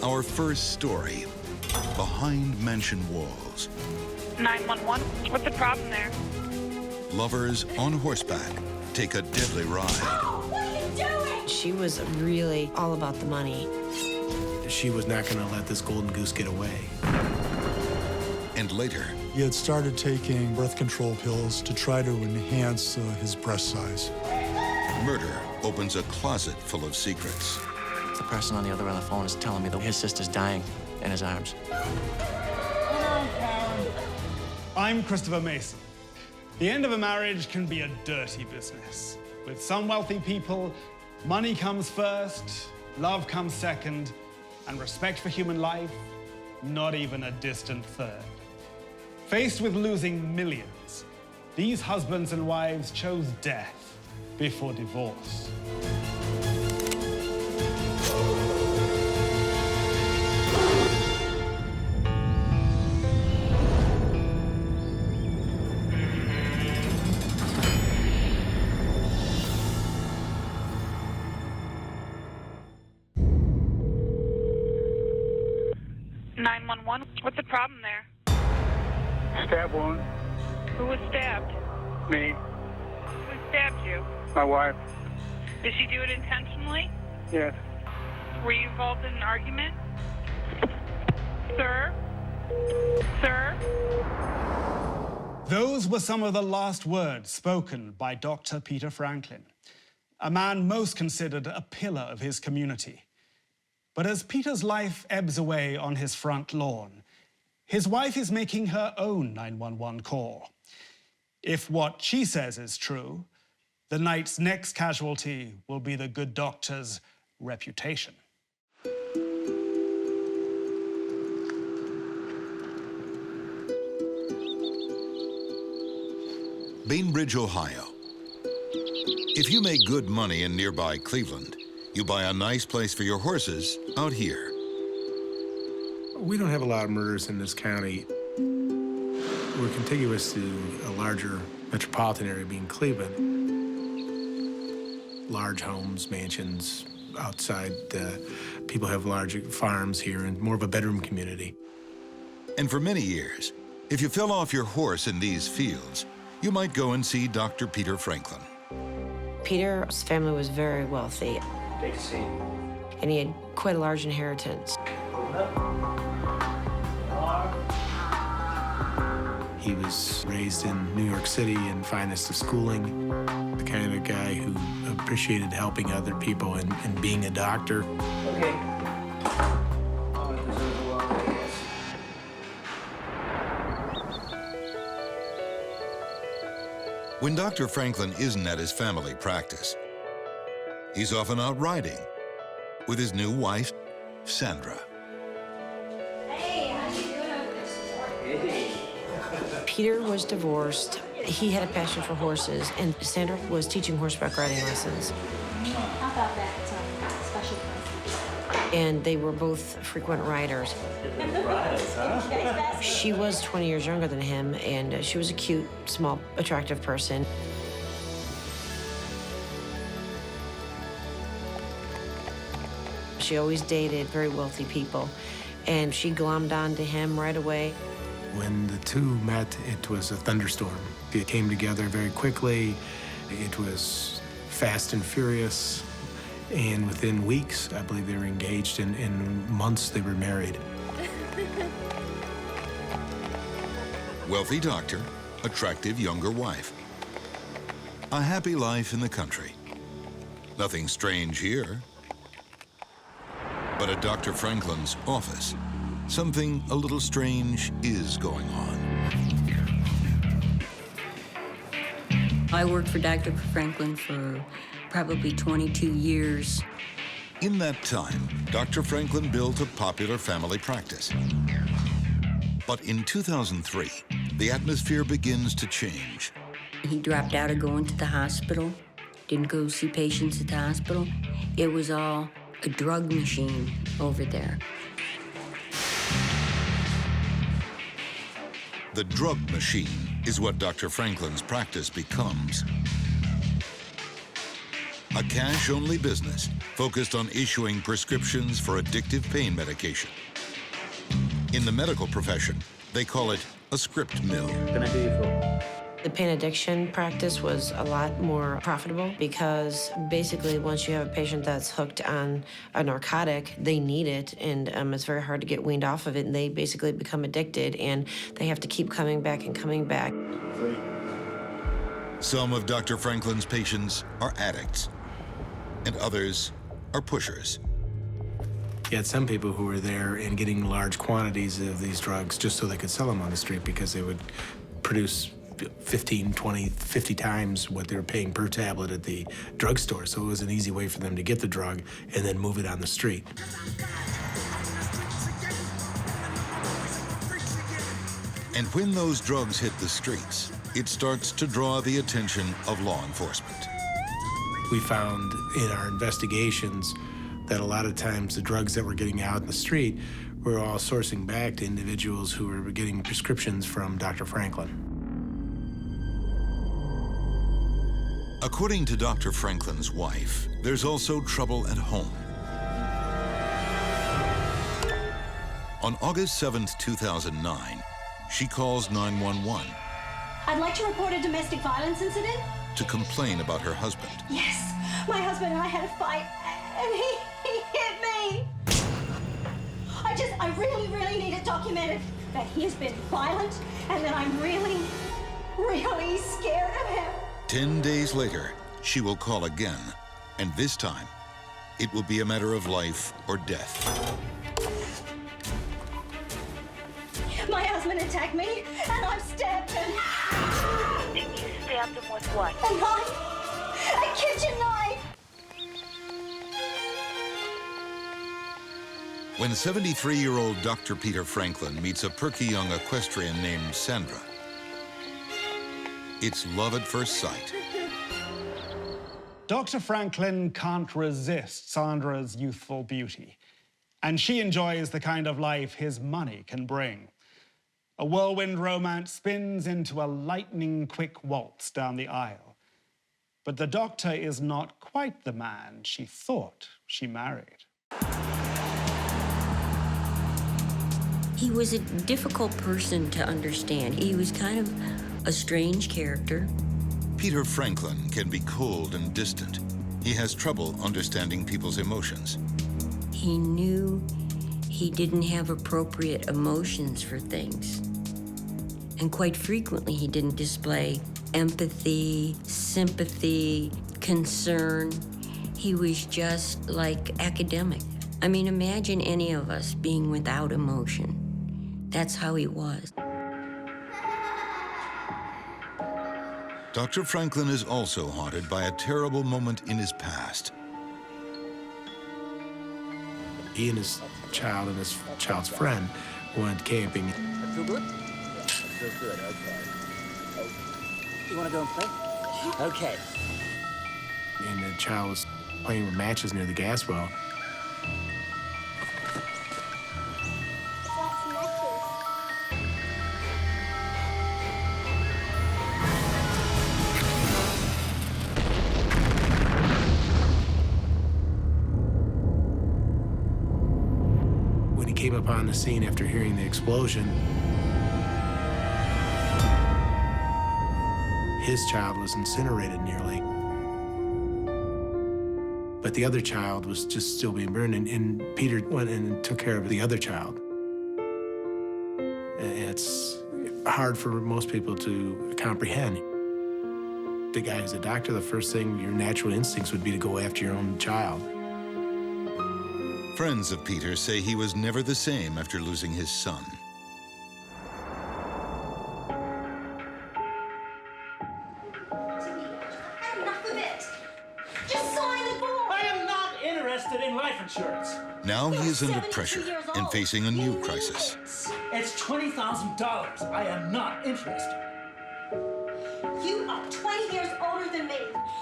Our first story, behind mansion walls. 911, what's the problem there? Lovers on horseback take a deadly ride. Oh, what are you doing? She was really all about the money. She was not going to let this golden goose get away. And later, he had started taking birth control pills to try to enhance his breast size. murder opens a closet full of secrets. The person on the other end of the phone is telling me that his sister's dying in his arms. Hello, Karen. I'm Christopher Mason. The end of a marriage can be a dirty business. With some wealthy people, money comes first, love comes second, and respect for human life, not even a distant third. Faced with losing millions, these husbands and wives chose death before divorce. What's the problem there? Stab wound. Who was stabbed? Me. Who stabbed you? My wife. Did she do it intentionally? Yes. Were you involved in an argument? Sir? Sir? Those were some of the last words spoken by Dr. Peter Franklin, a man most considered a pillar of his community. But as Peter's life ebbs away on his front lawn, his wife is making her own 911 call. If what she says is true, the night's next casualty will be the good doctor's reputation. Bainbridge, Ohio. If you make good money in nearby Cleveland, you buy a nice place for your horses out here. We don't have a lot of murders in this county. We're contiguous to a larger metropolitan area, being Cleveland. Large homes, mansions outside. People have large farms here and more of a bedroom community. And for many years, if you fell off your horse in these fields, you might go and see Dr. Peter Franklin. Peter's family was very wealthy. Deceit. And he had quite a large inheritance. He was raised in New York City in finest of schooling, the kind of guy who appreciated helping other people and being a doctor. Okay. When Dr. Franklin isn't at his family practice, he's often out riding with his new wife, Sandra. Hey, how you doing over this morning? Peter was divorced. He had a passion for horses, and Sandra was teaching horseback riding lessons. How about that special place? And they were both frequent riders. She was 20 years younger than him, and she was a cute, small, attractive person. She always dated very wealthy people, and she glommed onto him right away. When the two met, it was a thunderstorm. It came together very quickly. It was fast and furious. And within weeks, I believe they were engaged. In months, they were married. Wealthy doctor, attractive younger wife. A happy life in the country. Nothing strange here. But at Dr. Franklin's office, something a little strange is going on. I worked for Dr. Franklin for probably 22 years. In that time, Dr. Franklin built a popular family practice. But in 2003, the atmosphere begins to change. He dropped out of going to the hospital, didn't go see patients at the hospital. It was all a drug machine over there. The drug machine is what Dr. Franklin's practice becomes. a cash-only business focused on issuing prescriptions for addictive pain medication. In the medical profession, they call it a script mill. Can I do you for? The pain addiction practice was a lot more profitable because basically once you have a patient that's hooked on a narcotic, they need it, and it's very hard to get weaned off of it, and they basically become addicted, and they have to keep coming back and coming back. Some of Dr. Franklin's patients are addicts, and others are pushers. You had some people who were there and getting large quantities of these drugs just so they could sell them on the street because they would produce 15, 20, 50 times what they were paying per tablet at the drugstore. So it was an easy way for them to get the drug and then move it on the street. And when those drugs hit the streets, it starts to draw the attention of law enforcement. We found in our investigations that a lot of times the drugs that were getting out in the street were all sourcing back to individuals who were getting prescriptions from Dr. Franklin. According to Dr. Franklin's wife, there's also trouble at home. On August 7th, 2009, she calls 911 I'd like to report a domestic violence incident. to complain about her husband. Yes, my husband and I had a fight, and he hit me. I really need it documented that he has been violent and that I'm really scared of him. 10 days later, she will call again, and this time, it will be a matter of life or death. My husband attacked me, and I'm stabbed him. And you stabbed him with what? A knife. A kitchen knife. When 73-year-old Dr. Peter Franklin meets a perky young equestrian named Sandra, it's love at first sight. Dr. Franklin can't resist Sandra's youthful beauty, and she enjoys the kind of life his money can bring. A whirlwind romance spins into a lightning-quick waltz down the aisle. But the doctor is not quite the man she thought she married. He was a difficult person to understand. He was kind of a strange character. Peter Franklin can be cold and distant. He has trouble understanding people's emotions. He knew he didn't have appropriate emotions for things. And quite frequently, he didn't display empathy, sympathy, concern. He was just like academic. I mean, imagine any of us being without emotion. That's how he was. Dr. Franklin is also haunted by a terrible moment in his past. He and his child and his child's friend went camping. Feel good? Feel good, okay. You want to go and play? Okay. And the child was playing with matches near the gas well. When he came upon the scene after hearing the explosion, his child was incinerated nearly. But the other child was just still being burned, and Peter went and took care of the other child. It's hard for most people to comprehend. The guy who's a doctor, the first thing, your natural instincts would be to go after your own child. Friends of Peter say he was never the same after losing his son. Enough of it. Just sign the form. I am not interested in life insurance. Now he is under 72 pressure years and old. facing a You new need crisis. it. It's $20,000. I am not interested. You are 20 years older than me.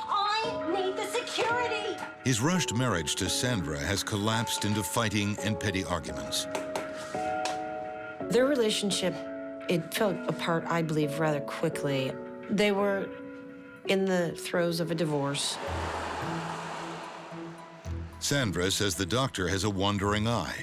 I need the security. His rushed marriage to Sandra has collapsed into fighting and petty arguments. Their relationship, it fell apart, I believe, rather quickly. They were in the throes of a divorce. Sandra says the doctor has a wandering eye.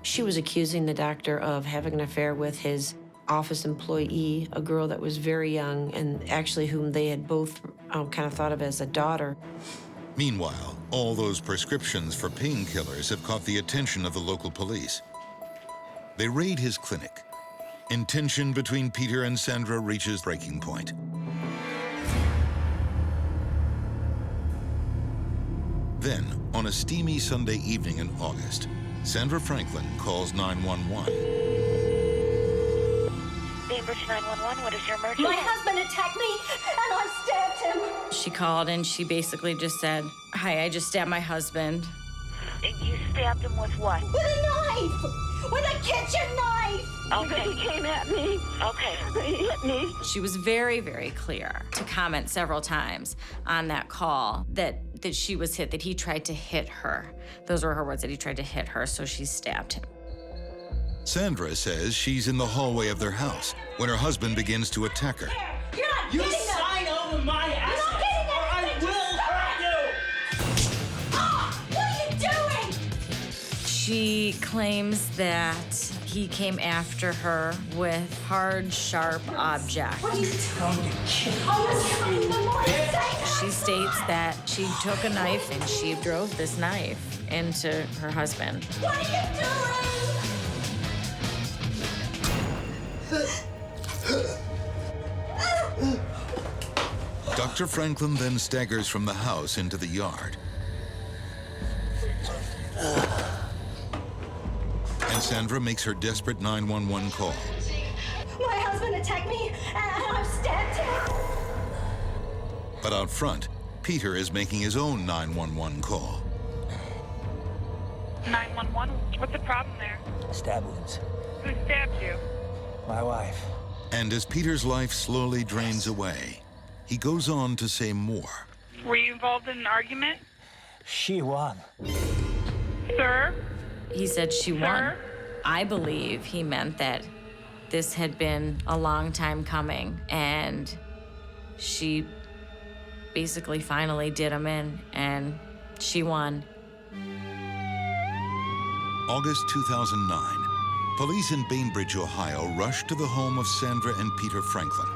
She was accusing the doctor of having an affair with his office employee, a girl that was very young and actually whom they had both kind of thought of as a daughter. Meanwhile, all those prescriptions for painkillers have caught the attention of the local police. They raid his clinic, and tension between Peter and Sandra reaches breaking point. Then, on a steamy Sunday evening in August, Sandra Franklin calls 911. Bainbridge 911, what is your emergency? My husband attacked me, and I stabbed him. She called and she basically just said, "Hi, I just stabbed my husband." And you stabbed him with what? With a knife! With a kitchen knife! Okay. He came at me. Okay. He hit me. She was very, very clear to comment several times on that call that she was hit, that he tried to hit her. Those were her words, that he tried to hit her, so she stabbed him. Sandra says she's in the hallway of their house when her husband begins to attack her. You're not You getting them. sign over my assets, You're not getting or I anything. will hurt you! Ah, what are you doing? She claims that he came after her with hard, sharp objects. What are you doing? I was coming in the morning saying that. She states that she took a knife and she drove this knife into her husband. What are you doing? Dr. Franklin then staggers from the house into the yard. And Sandra makes her desperate 911 call. My husband attacked me, and I've stabbed him. But out front, Peter is making his own 911 call. 911, what's the problem there? Stab wounds. Who stabbed you? My wife. And as Peter's life slowly drains away, he goes on to say more. Were you involved in an argument? She won. Sir? He said she won. Sir? I believe he meant that this had been a long time coming, and she basically finally did him in, and she won. August 2009, police in Bainbridge, Ohio, rush to the home of Sandra and Peter Franklin.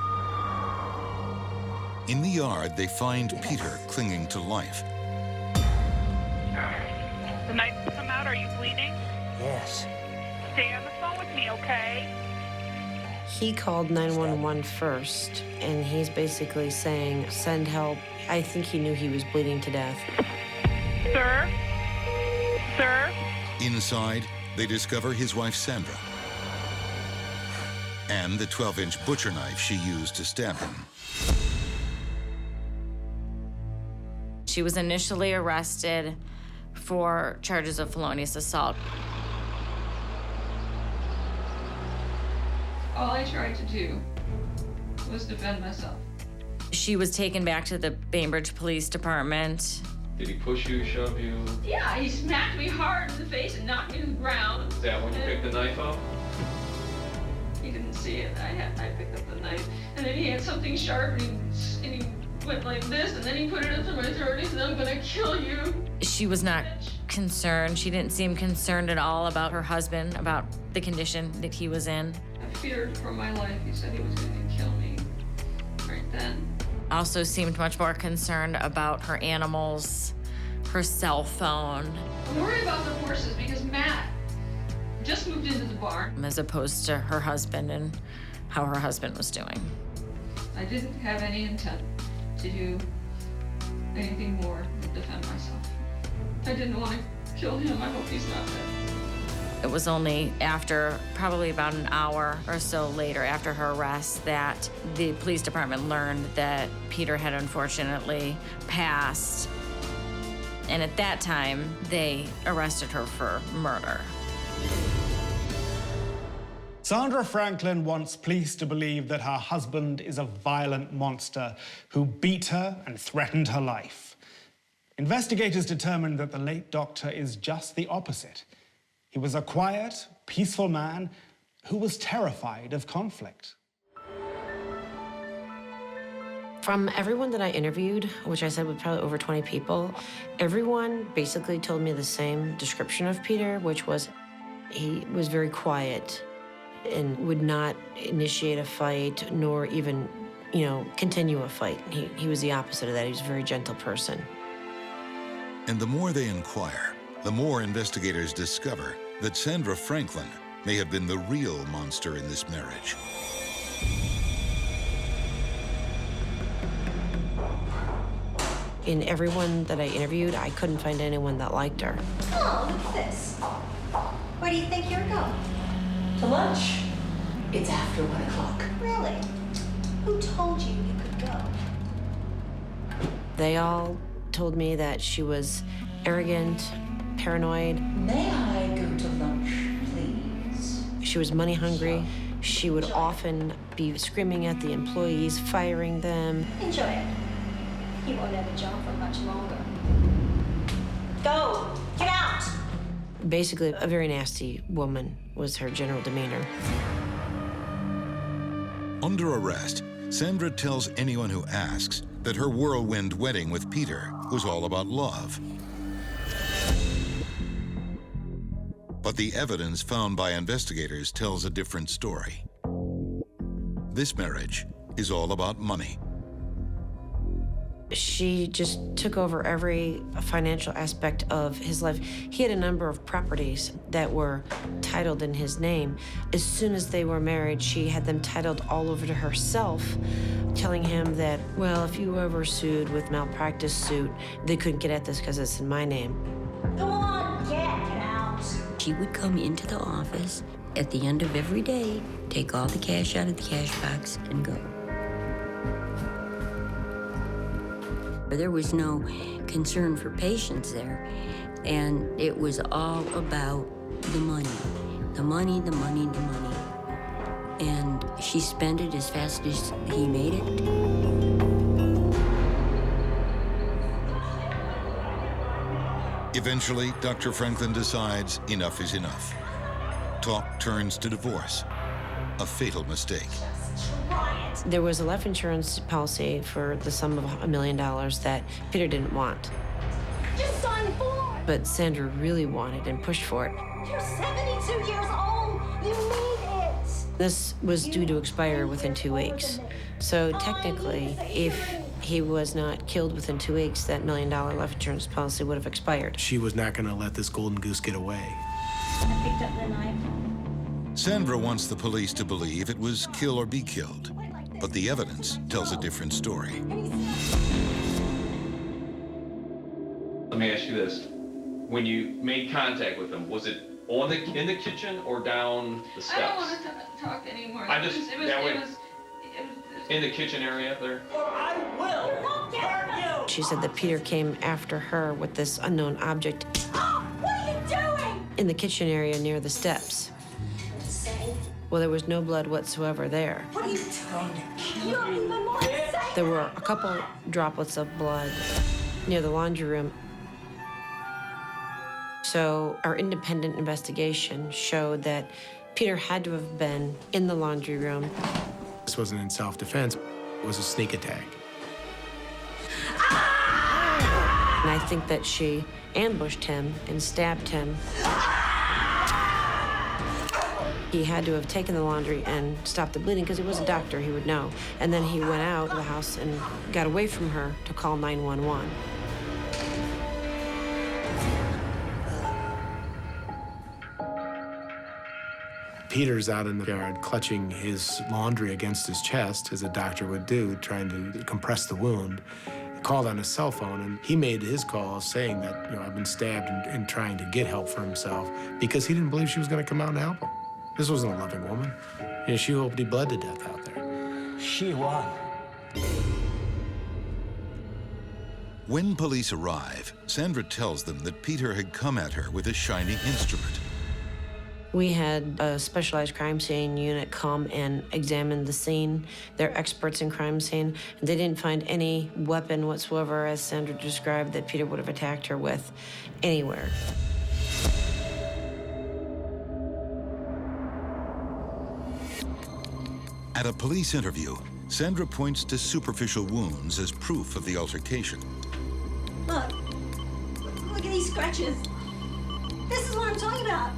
In the yard, they find Peter clinging to life. The knife's come out. Are you bleeding? Yes. Stay on the phone with me, okay? He called 911 first, and he's basically saying, "Send help." I think he knew he was bleeding to death. Sir? Sir? Inside, they discover his wife, Sandra, and the 12-inch butcher knife she used to stab him. She was initially arrested for charges of felonious assault. All I tried to do was defend myself. She was taken back to the Bainbridge Police Department. Did he push you, shove you? Yeah, he smacked me hard in the face and knocked me to the ground. Is that when you picked the knife up? He didn't see it. I picked up the knife, and then he had something sharp, and he went like this, and then he put it up to my throat. He said, "I'm gonna kill you." She was not concerned. She didn't seem concerned at all about her husband, about the condition that he was in. I feared for my life. He said he was gonna kill me right then. Also seemed much more concerned about her animals, her cell phone. I'm worried about the horses because Matt just moved into the barn. As opposed to her husband and how her husband was doing. I didn't have any intent to do anything more than defend myself. I didn't want to kill him. I hope he's not dead. It was only after probably about an hour or so later after her arrest that the police department learned that Peter had unfortunately passed. And at that time, they arrested her for murder. Sandra Franklin wants police to believe that her husband is a violent monster who beat her and threatened her life. Investigators determined that the late doctor is just the opposite. He was a quiet, peaceful man who was terrified of conflict. From everyone that I interviewed, which I said was probably over 20 people, everyone basically told me the same description of Peter, which was he was very quiet and would not initiate a fight nor even, continue a fight. He was the opposite of that. He was a very gentle person. And the more they inquire, the more investigators discover that Sandra Franklin may have been the real monster in this marriage. In everyone that I interviewed, I couldn't find anyone that liked her. Oh, look at this. Where do you think you're going? To lunch. It's after 1 o'clock. Really? Who told you you could go? They all told me that she was arrogant, paranoid. May I go to lunch, please? She was money hungry. She would often be screaming at the employees, firing them. Enjoy it. You won't have a job for much longer. Go! Get out! Basically, a very nasty woman was her general demeanor. Under arrest, Sandra tells anyone who asks that her whirlwind wedding with Peter was all about love. But the evidence found by investigators tells a different story. This marriage is all about money. She just took over every financial aspect of his life. He had a number of properties that were titled in his name. As soon as they were married, she had them titled all over to herself, telling him that, well, if you ever sued with malpractice suit, they couldn't get at this because it's in my name. Go on, get out. She would come into the office at the end of every day, take all the cash out of the cash box, and go. There was no concern for patients there, and it was all about the money. The money, the money, the money. And she spent it as fast as he made it. Eventually, Dr. Franklin decides enough is enough. Talk turns to divorce, a fatal mistake. There was a life insurance policy for the sum of $1 million that Peter didn't want. Just sign the form. But Sandra really wanted and pushed for it. You're 72 years old. You need it. This was due to expire within 2 weeks. So technically, if he was not killed within 2 weeks, that $1 million life insurance policy would have expired. She was not going to let this golden goose get away. I picked up the knife. Sandra wants the police to believe it was kill or be killed, but the evidence tells a different story. Let me ask you this. When you made contact with him, was it in the kitchen or down the steps? I don't want to talk anymore. It was in the kitchen area there? I will hurt you! She said that Peter came after her with this unknown object Oh, what are you doing? in the kitchen area near the steps. Well, there was no blood whatsoever there. What are you doing? You're even more insane. There were a couple droplets of blood near the laundry room. So our independent investigation showed that Peter had to have been in the laundry room. This wasn't in self-defense. It was a sneak attack. And I think that she ambushed him and stabbed him. He had to have taken the laundry and stopped the bleeding because he was a doctor, he would know. And then he went out of the house and got away from her to call 911. Peter's out in the yard clutching his laundry against his chest, as a doctor would do, trying to compress the wound. He called on his cell phone, and he made his call saying that, I've been stabbed and trying to get help for himself because he didn't believe she was going to come out and help him. This wasn't a loving woman. She hoped he bled to death out there. She won. When police arrive, Sandra tells them that Peter had come at her with a shiny instrument. We had a specialized crime scene unit come and examine the scene. They're experts in crime scene, and they didn't find any weapon whatsoever, as Sandra described, that Peter would have attacked her with anywhere. At a police interview, Sandra points to superficial wounds as proof of the altercation. Look. Look at these scratches. This is what I'm talking about.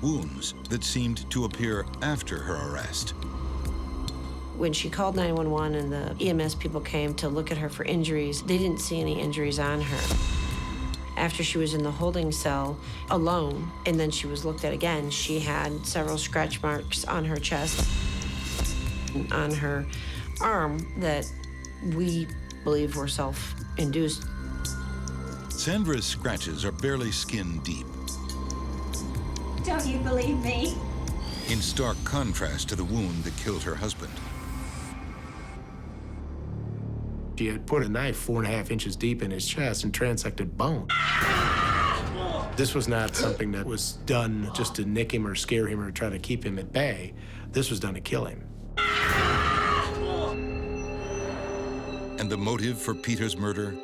Wounds that seemed to appear after her arrest. When she called 911 and the EMS people came to look at her for injuries, they didn't see any injuries on her. After she was in the holding cell alone, and then she was looked at again, she had several scratch marks on her chest, and on her arm that we believe were self-induced. Sandra's scratches are barely skin deep, Don't you believe me? in stark contrast to the wound that killed her husband. She had put a knife 4.5 inches deep in his chest and transected bone. This was not something that was done just to nick him or scare him or try to keep him at bay. This was done to kill him. And the motive for Peter's murder?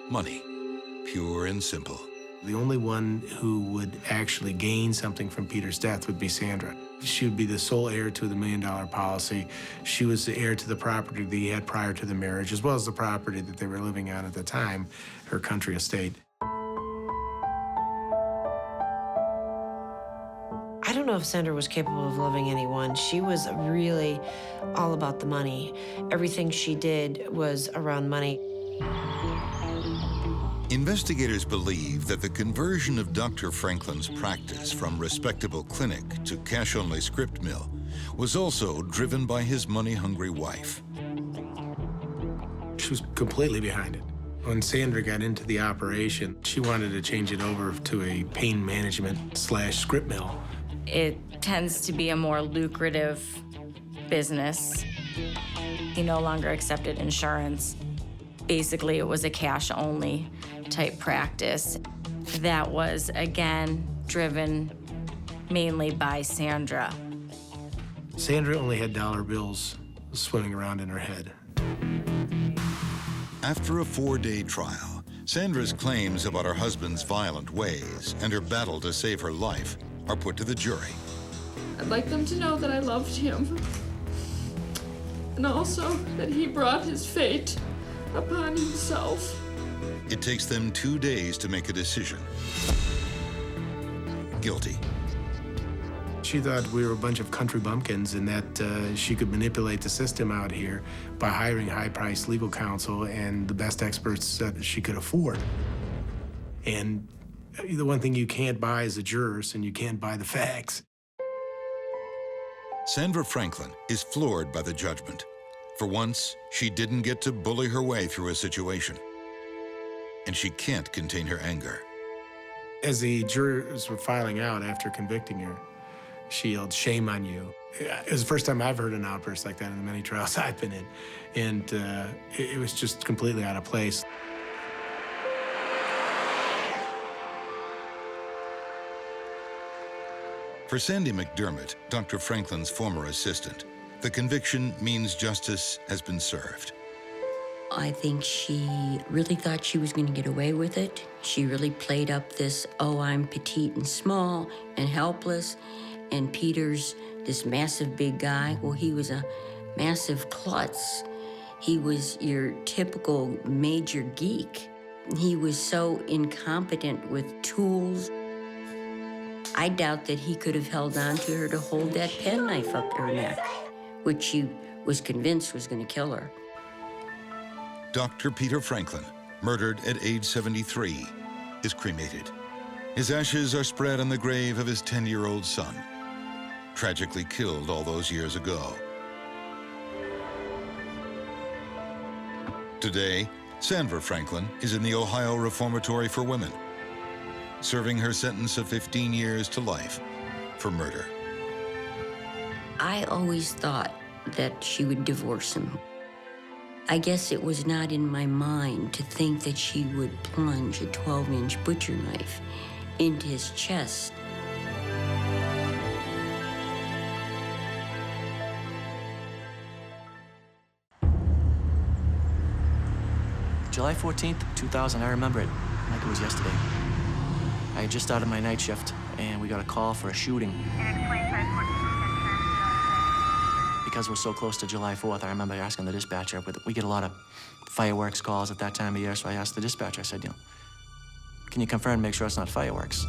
Money, pure and simple. The only one who would actually gain something from Peter's death would be Sandra. She would be the sole heir to the $1 million policy. She was the heir to the property that he had prior to the marriage, as well as the property that they were living on at the time, her country estate. I don't know if Sandra was capable of loving anyone. She was really all about the money. Everything she did was around money. Investigators believe that the conversion of Dr. Franklin's practice from respectable clinic to cash-only script mill was also driven by his money-hungry wife. She was completely behind it. When Sandra got into the operation, she wanted to change it over to a pain management / script mill. It tends to be a more lucrative business. He no longer accepted insurance. Basically, it was a cash-only type practice that was, again, driven mainly by Sandra. Sandra only had dollar bills swimming around in her head. After a 4-day trial, Sandra's claims about her husband's violent ways and her battle to save her life are put to the jury. I'd like them to know that I loved him, and also that he brought his fate upon himself. It takes them 2 days to make a decision. Guilty. She thought we were a bunch of country bumpkins and that she could manipulate the system out here by hiring high-priced legal counsel and the best experts that she could afford. And the one thing you can't buy is the jurors, and you can't buy the facts. Sandra Franklin is floored by the judgment. For once, she didn't get to bully her way through a situation. And she can't contain her anger. As the jurors were filing out after convicting her, she yelled, "Shame on you." It was the first time I've heard an outburst like that in the many trials I've been in. And it was just completely out of place. For Sandy McDermott, Dr. Franklin's former assistant, the conviction means justice has been served. I think she really thought she was going to get away with it. She really played up this, oh, I'm petite and small and helpless, and Peter's this massive big guy. Well, he was a massive klutz. He was your typical major geek. He was so incompetent with tools. I doubt that he could have held on to her to hold that penknife up her neck, which she was convinced was going to kill her. Dr. Peter Franklin, murdered at age 73, is cremated. His ashes are spread on the grave of his 10-year-old son, tragically killed all those years ago. Today, Sandra Franklin is in the Ohio Reformatory for Women, serving her sentence of 15 years to life for murder. I always thought that she would divorce him. I guess it was not in my mind to think that she would plunge a 12-inch butcher knife into his chest. July 14th, 2000, I remember it like it was yesterday. I had just started my night shift, and we got a call for a shooting. because we're so close to July 4th, I remember asking the dispatcher, we get a lot of fireworks calls at that time of year, so I asked the dispatcher, I said, can you confirm and make sure it's not fireworks?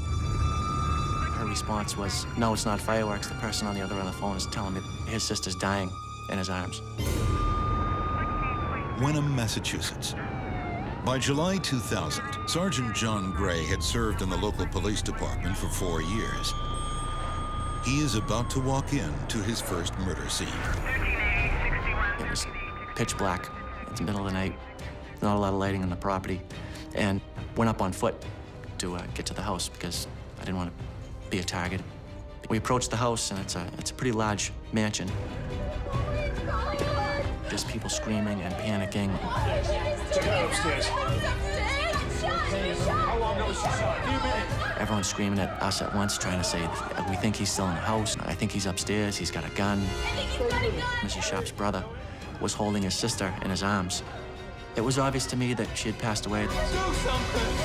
Her response was, no, it's not fireworks. The person on the other end of the phone is telling me his sister's dying in his arms. Wenham, Massachusetts. By July 2000, Sergeant John Gray had served in the local police department for 4 years. He is about to walk in to his first murder scene. It was pitch black. It's the middle of the night. Not a lot of lighting on the property. And went up on foot to get to the house because I didn't want to be a target. We approached the house, and it's a pretty large mansion. Just people screaming and panicking. Check it out upstairs. How long ago was she shot? A few minutes. Everyone's screaming at us at once, trying to say, we think he's still in the house. I think he's upstairs. He's got a gun. Mrs. Sharp's brother was holding his sister in his arms. It was obvious to me that she had passed away. Do something.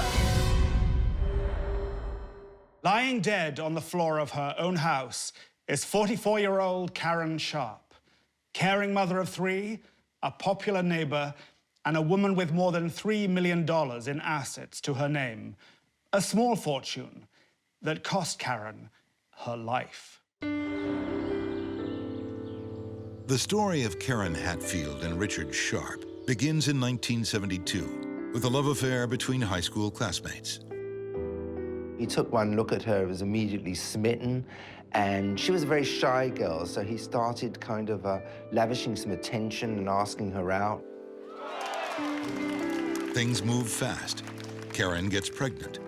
Lying dead on the floor of her own house is 44-year-old Karen Sharp, caring mother of 3, a popular neighbor, and a woman with more than $3 million in assets to her name. A small fortune that cost Karen her life. The story of Karen Hatfield and Richard Sharp begins in 1972 with a love affair between high school classmates. He took one look at her, was immediately smitten, and she was a very shy girl, so he started kind of lavishing some attention and asking her out. Things move fast. Karen gets pregnant.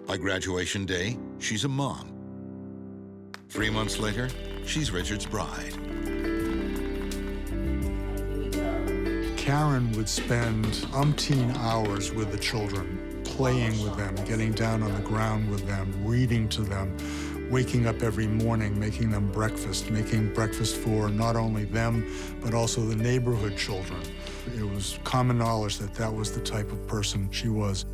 By graduation day, she's a mom. 3 months later, she's Richard's bride. Karen would spend umpteen hours with the children, playing with them, getting down on the ground with them, reading to them, waking up every morning, making them breakfast, making breakfast for not only them, but also the neighborhood children. It was common knowledge that that was the type of person she was.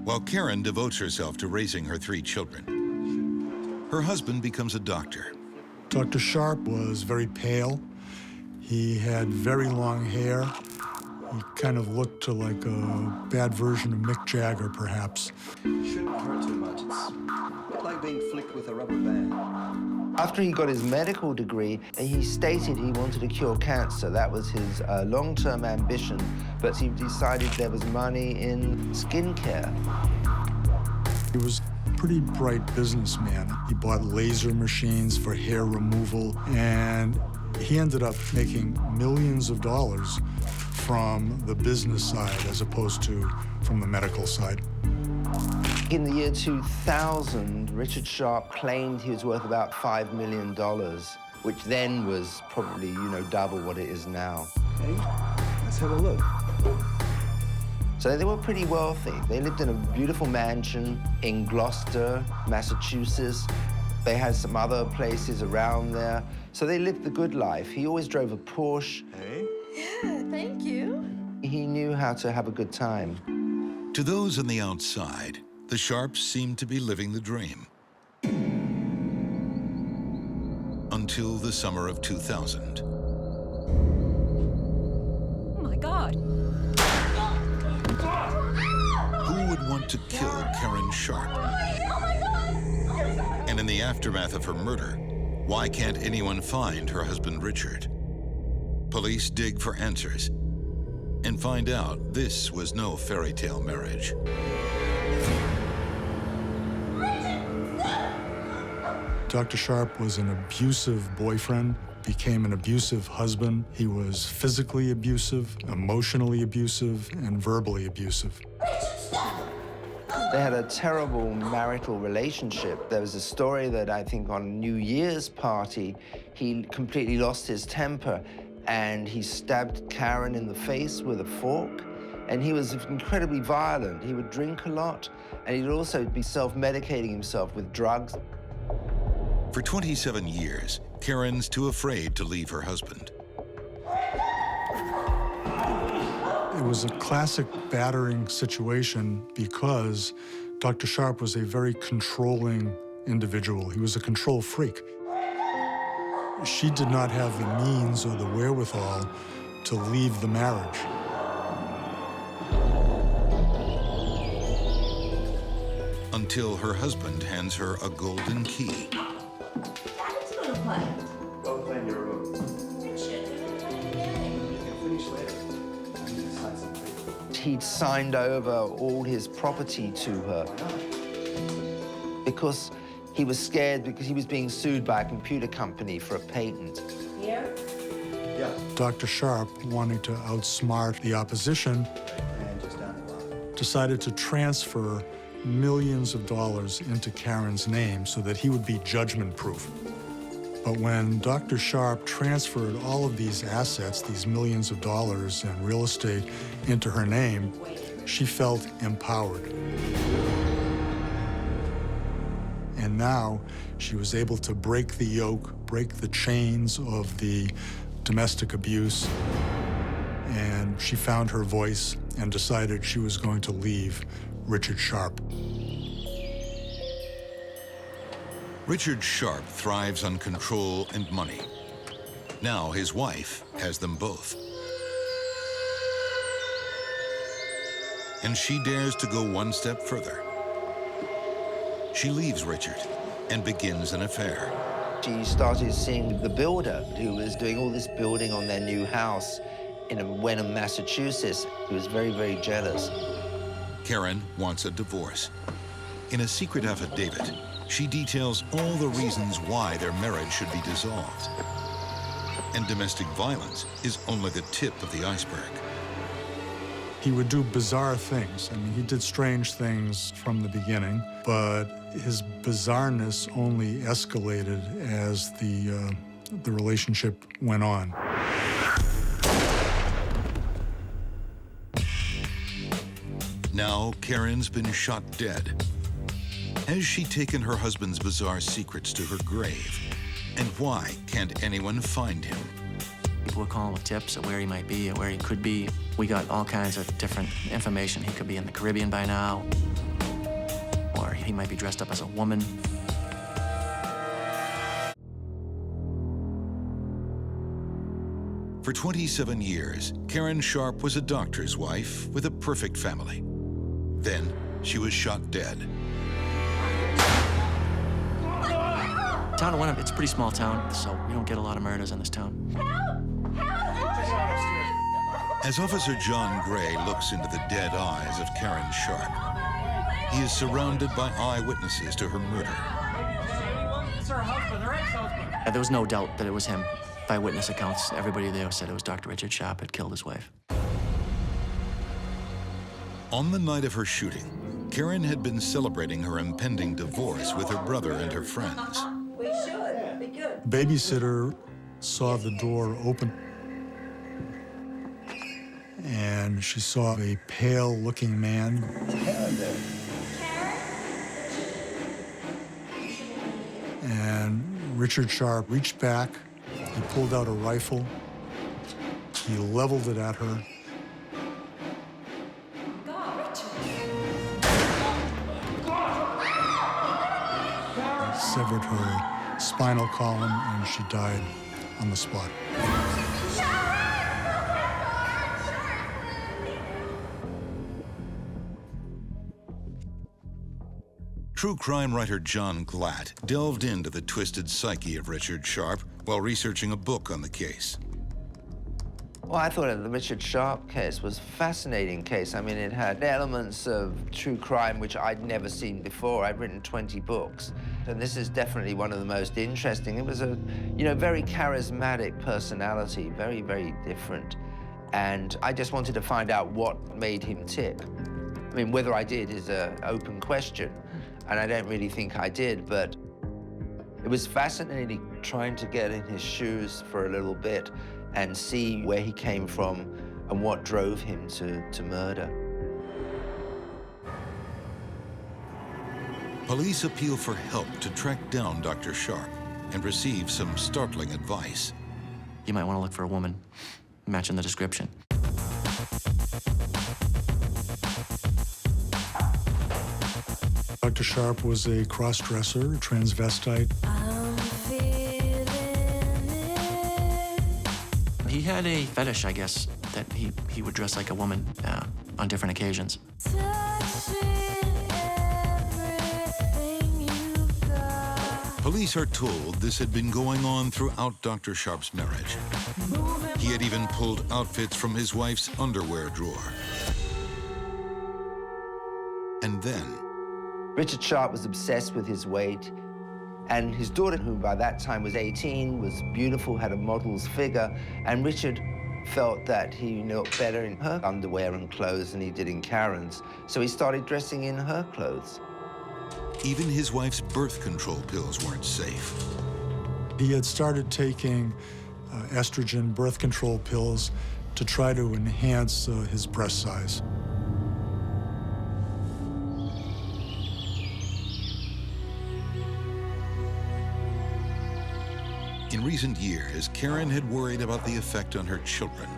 While Karen devotes herself to raising her 3 children, her husband becomes a doctor. Dr. Sharp was very pale. He had very long hair. He kind of looked like a bad version of Mick Jagger, perhaps. It shouldn't hurt too much. It's a bit like being flicked with a rubber band. After he got his medical degree, he stated he wanted to cure cancer. That was his long-term ambition, but he decided there was money in skincare. He was a pretty bright businessman. He bought laser machines for hair removal, and he ended up making millions of dollars from the business side as opposed to from the medical side. In the year 2000, Richard Sharp claimed he was worth about $5 million, which then was probably, double what it is now. Hey, let's have a look. So they were pretty wealthy. They lived in a beautiful mansion in Gloucester, Massachusetts. They had some other places around there. So they lived the good life. He always drove a Porsche. Hey. Yeah, thank you. He knew how to have a good time. To those on the outside, the Sharps seemed to be living the dream. Until the summer of 2000. Oh, my God. Who would want to kill Karen Sharp? Oh, my God. And in the aftermath of her murder, why can't anyone find her husband Richard? Police dig for answers and find out this was no fairy tale marriage. Dr. Sharp was an abusive boyfriend, became an abusive husband. He was physically abusive, emotionally abusive, and verbally abusive. They had a terrible marital relationship. There was a story that I think on New Year's party, he completely lost his temper and he stabbed Karen in the face with a fork. And he was incredibly violent. He would drink a lot, and he'd also be self-medicating himself with drugs. For 27 years, Karen's too afraid to leave her husband. It was a classic battering situation because Dr. Sharp was a very controlling individual. He was a control freak. She did not have the means or the wherewithal to leave the marriage. Until her husband hands her a golden key. Daddy's gonna play. Go play in your room. Richard, we're gonna play a game. You can finish later. I need to sign some paper. He'd signed over all his property to her because he was scared because he was being sued by a computer company for a patent. Here? Yeah. Dr. Sharp, wanting to outsmart the opposition, And just down the line. decided to transfer millions of dollars into Karen's name so that he would be judgment-proof. But when Dr. Sharp transferred all of these assets, these millions of dollars in real estate, into her name, she felt empowered. And now she was able to break the yoke, break the chains of the domestic abuse, and she found her voice and decided she was going to leave Richard Sharp. Richard Sharp thrives on control and money. Now his wife has them both. And she dares to go one step further. She leaves Richard and begins an affair. She started seeing the builder who was doing all this building on their new house in Wenham, Massachusetts. He was very, very jealous. Karen wants a divorce. In a secret affidavit, she details all the reasons why their marriage should be dissolved. And domestic violence is only the tip of the iceberg. He would do bizarre things. I mean, he did strange things from the beginning, but his bizarreness only escalated as the relationship went on. Now, Karen's been shot dead. Has she taken her husband's bizarre secrets to her grave? And why can't anyone find him? People were calling with tips of where he might be or where he could be. We got all kinds of different information. He could be in the Caribbean by now, or he might be dressed up as a woman. For 27 years, Karen Sharp was a doctor's wife with a perfect family. Then, she was shot dead. Town of Wenham, it's a pretty small town, so we don't get a lot of murders in this town. As Officer John Gray looks into the dead eyes of Karen Sharp, he is surrounded by eyewitnesses to her murder. It's her husband, her ex-husband. There was no doubt that it was him. By witness accounts, everybody there said it was Dr. Richard Sharp had killed his wife. On the night of her shooting, Karen had been celebrating her impending divorce with her brother and her friends. We should. Be good. Babysitter saw the door open, and she saw a pale-looking man. And Richard Sharp reached back, he pulled out a rifle, he leveled it at her. Severed her spinal column, and she died on the spot. True crime writer John Glatt delved into the twisted psyche of Richard Sharp while researching a book on the case. Well, I thought the Richard Sharp case was a fascinating case. I mean, it had elements of true crime which I'd never seen before. I'd written 20 books, and this is definitely one of the most interesting. It was a, very charismatic personality, very, very different. And I just wanted to find out what made him tick. I mean, whether I did is an open question, and I don't really think I did, but it was fascinating trying to get in his shoes for a little bit and see where he came from and what drove him to murder. Police appeal for help to track down Dr. Sharp and receive some startling advice. You might want to look for a woman matching the description. Dr. Sharp was a cross-dresser, a transvestite. He had a fetish, I guess, that he would dress like a woman on different occasions. Police are told this had been going on throughout Dr. Sharp's marriage. He had even pulled outfits from his wife's underwear drawer. And then... Richard Sharp was obsessed with his weight, and his daughter, who by that time was 18, was beautiful, had a model's figure, and Richard felt that he looked better in her underwear and clothes than he did in Karen's, so he started dressing in her clothes. Even his wife's birth control pills weren't safe. He had started taking estrogen birth control pills to try to enhance his breast size. In recent years, Karen had worried about the effect on her children.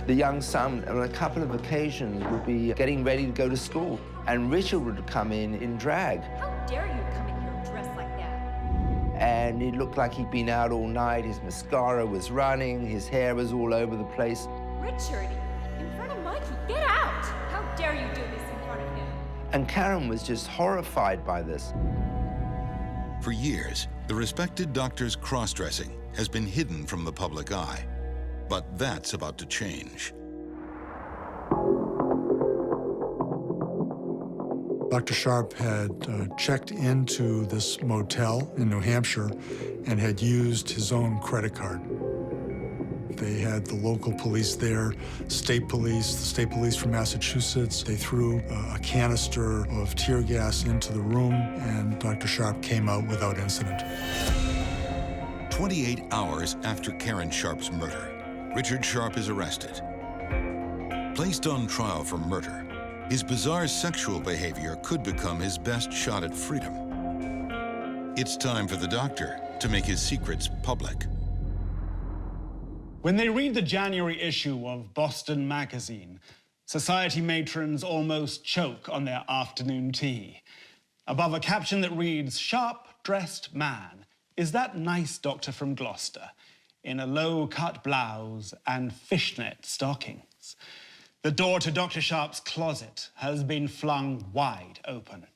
The young son, on a couple of occasions, would be getting ready to go to school, and Richard would come in drag. How dare you come in here dressed like that? And he looked like he'd been out all night. His mascara was running, his hair was all over the place. Richard, in front of Mikey, get out! How dare you do this in front of him? And Karen was just horrified by this. For years, the respected doctor's cross-dressing has been hidden from the public eye. But that's about to change. Dr. Sharp had checked into this motel in New Hampshire and had used his own credit card. They had the local police there, the state police from Massachusetts. They threw a canister of tear gas into the room, and Dr. Sharp came out without incident. 28 hours after Karen Sharp's murder, Richard Sharp is arrested. Placed on trial for murder, his bizarre sexual behavior could become his best shot at freedom. It's time for the doctor to make his secrets public. When they read the January issue of Boston Magazine, society matrons almost choke on their afternoon tea. Above a caption that reads, "Sharp-dressed man. Is that nice doctor from Gloucester?" in a low-cut blouse and fishnet stockings. The door to Dr. Sharp's closet has been flung wide open.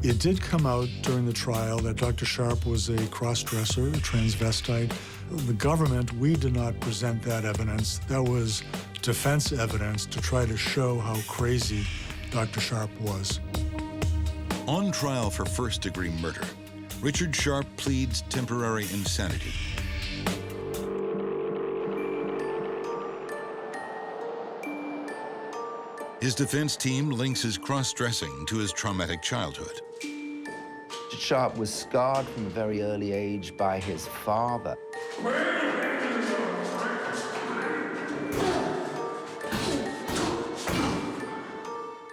It did come out during the trial that Dr. Sharp was a cross-dresser, a transvestite. The government, we did not present that evidence. That was defense evidence to try to show how crazy Dr. Sharp was. On trial for first-degree murder, Richard Sharp pleads temporary insanity. His defense team links his cross-dressing to his traumatic childhood. Sharp was scarred from a very early age by his father.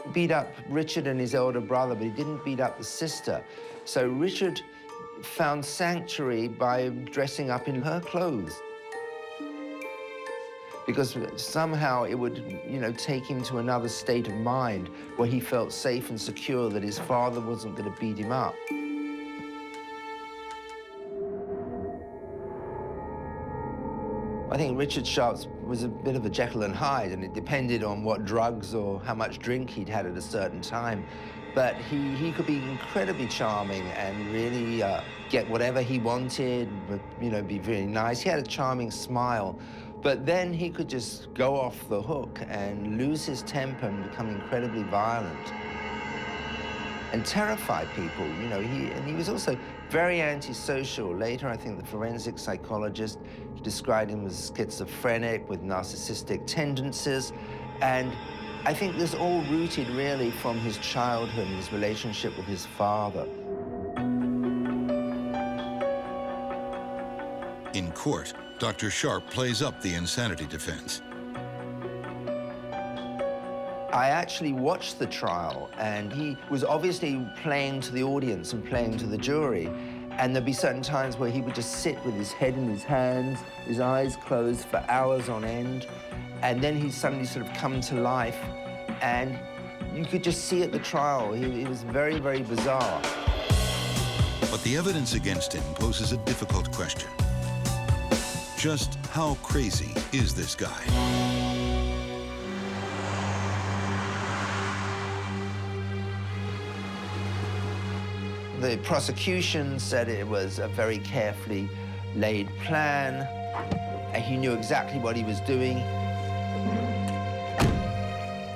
He beat up Richard and his elder brother, but he didn't beat up the sister. So Richard found sanctuary by dressing up in her clothes, because somehow it would, take him to another state of mind where he felt safe and secure that his father wasn't going to beat him up. I think Richard Sharp was a bit of a Jekyll and Hyde, and it depended on what drugs or how much drink he'd had at a certain time. But he could be incredibly charming and really get whatever he wanted, be very nice. He had a charming smile. But then he could just go off the hook and lose his temper and become incredibly violent and terrify people, and he was also very antisocial. Later, I think the forensic psychologist described him as schizophrenic with narcissistic tendencies. And I think this all rooted really from his childhood and his relationship with his father. In court, Dr. Sharp plays up the insanity defense. I actually watched the trial, and he was obviously playing to the audience and playing to the jury. And there'd be certain times where he would just sit with his head in his hands, his eyes closed for hours on end. And then he suddenly sort of come to life, and you could just see at the trial, he was very, very bizarre. But the evidence against him poses a difficult question. Just how crazy is this guy? The prosecution said it was a very carefully laid plan, and he knew exactly what he was doing.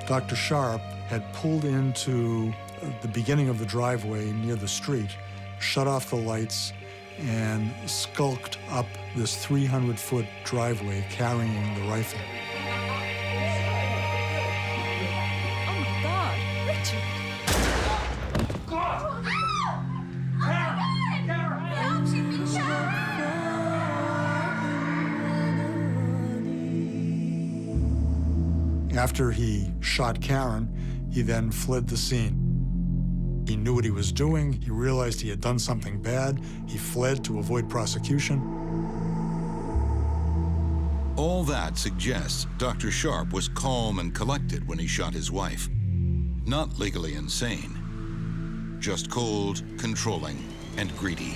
Dr. Sharp had pulled into the beginning of the driveway near the street, shut off the lights, and skulked up this 300-foot driveway carrying the rifle. Oh my God, Richard! After he shot Karen, he then fled the scene. He knew what he was doing. He realized he had done something bad. He fled to avoid prosecution. All that suggests Dr. Sharp was calm and collected when he shot his wife. Not legally insane, just cold, controlling, and greedy.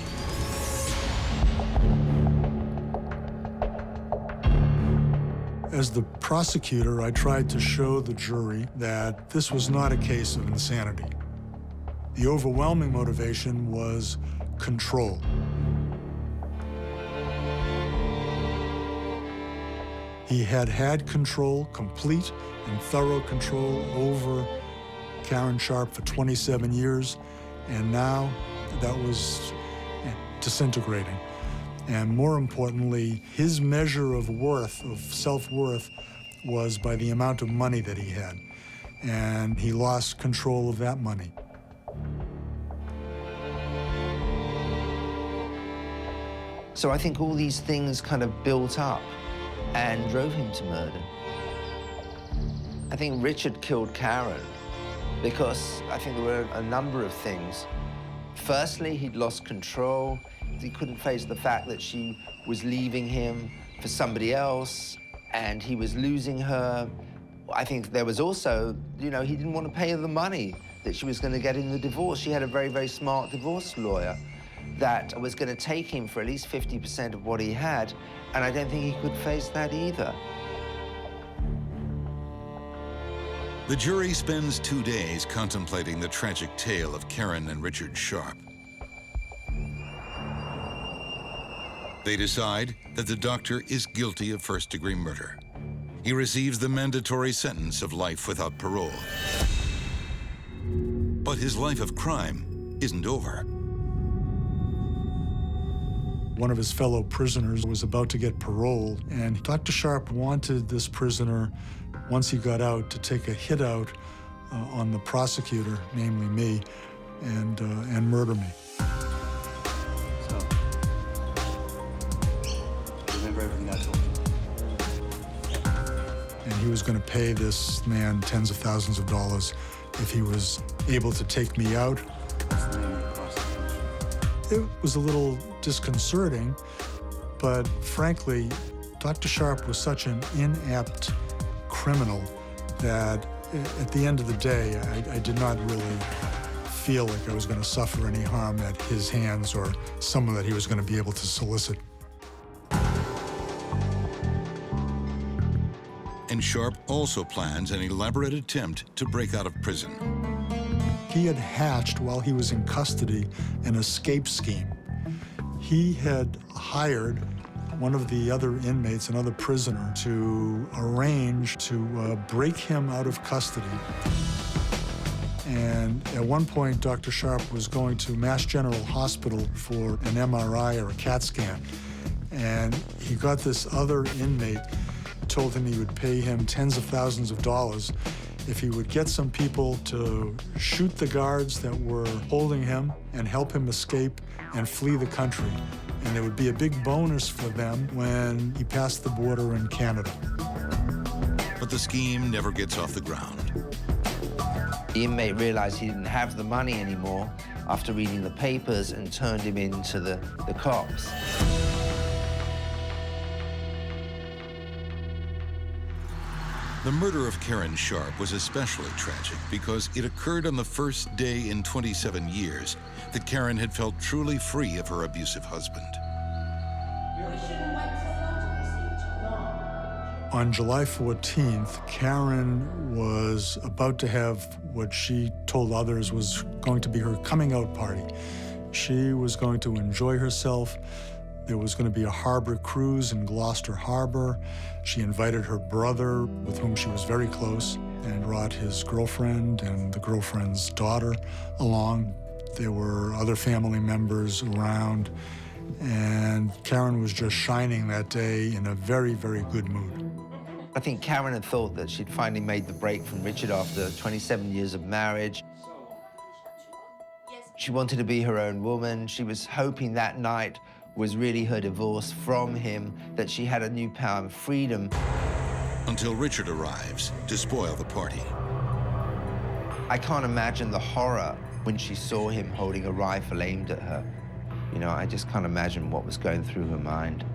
As the prosecutor, I tried to show the jury that this was not a case of insanity. The overwhelming motivation was control. He had had control, complete and thorough control over Karen Sharp for 27 years, and now that was disintegrating. And more importantly, his measure of worth, of self-worth, was by the amount of money that he had. And he lost control of that money. So I think all these things kind of built up and drove him to murder. I think Richard killed Karen because I think there were a number of things. Firstly, he'd lost control. He couldn't face the fact that she was leaving him for somebody else, and he was losing her. I think there was also, you know, he didn't want to pay her the money that she was going to get in the divorce. She had a very, very smart divorce lawyer that was going to take him for at least 50% of what he had, and I don't think he could face that either. The jury spends 2 days contemplating the tragic tale of Karen and Richard Sharp. They decide that the doctor is guilty of first-degree murder. He receives the mandatory sentence of life without parole. But his life of crime isn't over. One of his fellow prisoners was about to get paroled, and Dr. Sharp wanted this prisoner, once he got out, to take a hit out on the prosecutor, namely me, and murder me. Remember everything I told you. And he was going to pay this man tens of thousands of dollars if he was able to take me out. What's the name of the prosecution? It was a little disconcerting, but frankly, Dr. Sharp was such an inept criminal that at the end of the day, I did not really feel like I was going to suffer any harm at his hands or someone that he was going to be able to solicit. And Sharp also plans an elaborate attempt to break out of prison. He had hatched, while he was in custody, an escape scheme. He had hired one of the other inmates, another prisoner, to arrange to break him out of custody. And at one point, Dr. Sharp was going to Mass General Hospital for an MRI or a CAT scan. And he got this other inmate, told him he would pay him tens of thousands of dollars if he would get some people to shoot the guards that were holding him and help him escape and flee the country. And there would be a big bonus for them when he passed the border in Canada. But the scheme never gets off the ground. The inmate realized he didn't have the money anymore after reading the papers and turned him into the cops. The murder of Karen Sharp was especially tragic because it occurred on the first day in 27 years that Karen had felt truly free of her abusive husband. On July 14th, Karen was about to have what she told others was going to be her coming out party. She was going to enjoy herself. There was going to be a harbor cruise in Gloucester Harbor. She invited her brother, with whom she was very close, and brought his girlfriend and the girlfriend's daughter along. There were other family members around, and Karen was just shining that day in a very, very good mood. I think Karen had thought that she'd finally made the break from Richard after 27 years of marriage. She wanted to be her own woman. She was hoping that night was really her divorce from him, that she had a new power and freedom. Until Richard arrives to spoil the party. I can't imagine the horror when she saw him holding a rifle aimed at her. You know, I just can't imagine what was going through her mind.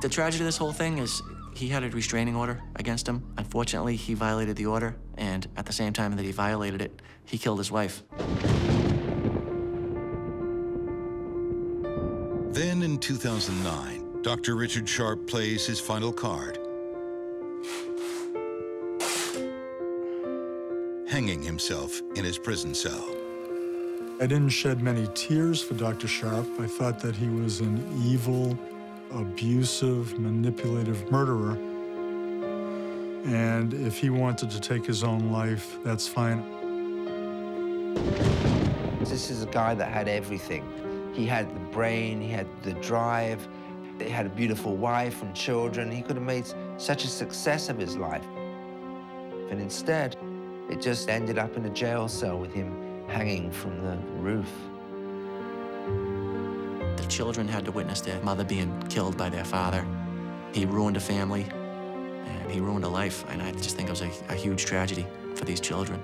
The tragedy of this whole thing is he had a restraining order against him. Unfortunately, he violated the order, and at the same time that he violated it, he killed his wife. Then in 2009, Dr. Richard Sharp plays his final card, hanging himself in his prison cell. I didn't shed many tears for Dr. Sharp. I thought that he was an evil, abusive, manipulative murderer. And if he wanted to take his own life, that's fine. This is a guy that had everything. He had the brain, he had the drive, he had a beautiful wife and children. He could have made such a success of his life. And instead, it just ended up in a jail cell with him hanging from the roof. The children had to witness their mother being killed by their father. He ruined a family, and he ruined a life, and I just think it was a huge tragedy for these children.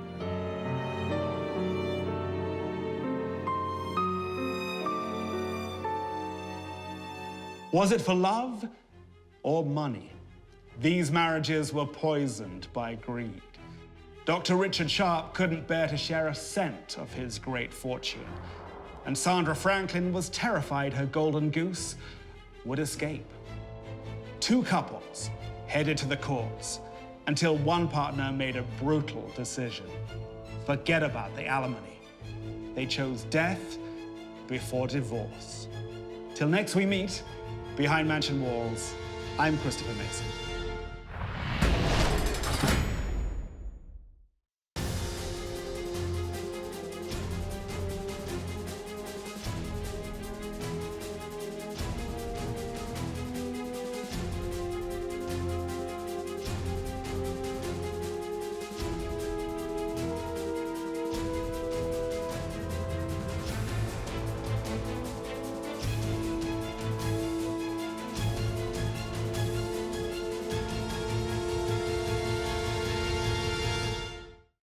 Was it for love or money? These marriages were poisoned by greed. Dr. Richard Sharp couldn't bear to share a cent of his great fortune, and Sandra Franklin was terrified her golden goose would escape. Two couples headed to the courts until one partner made a brutal decision. Forget about the alimony. They chose death before divorce. Till next we meet, behind mansion walls, I'm Christopher Mason.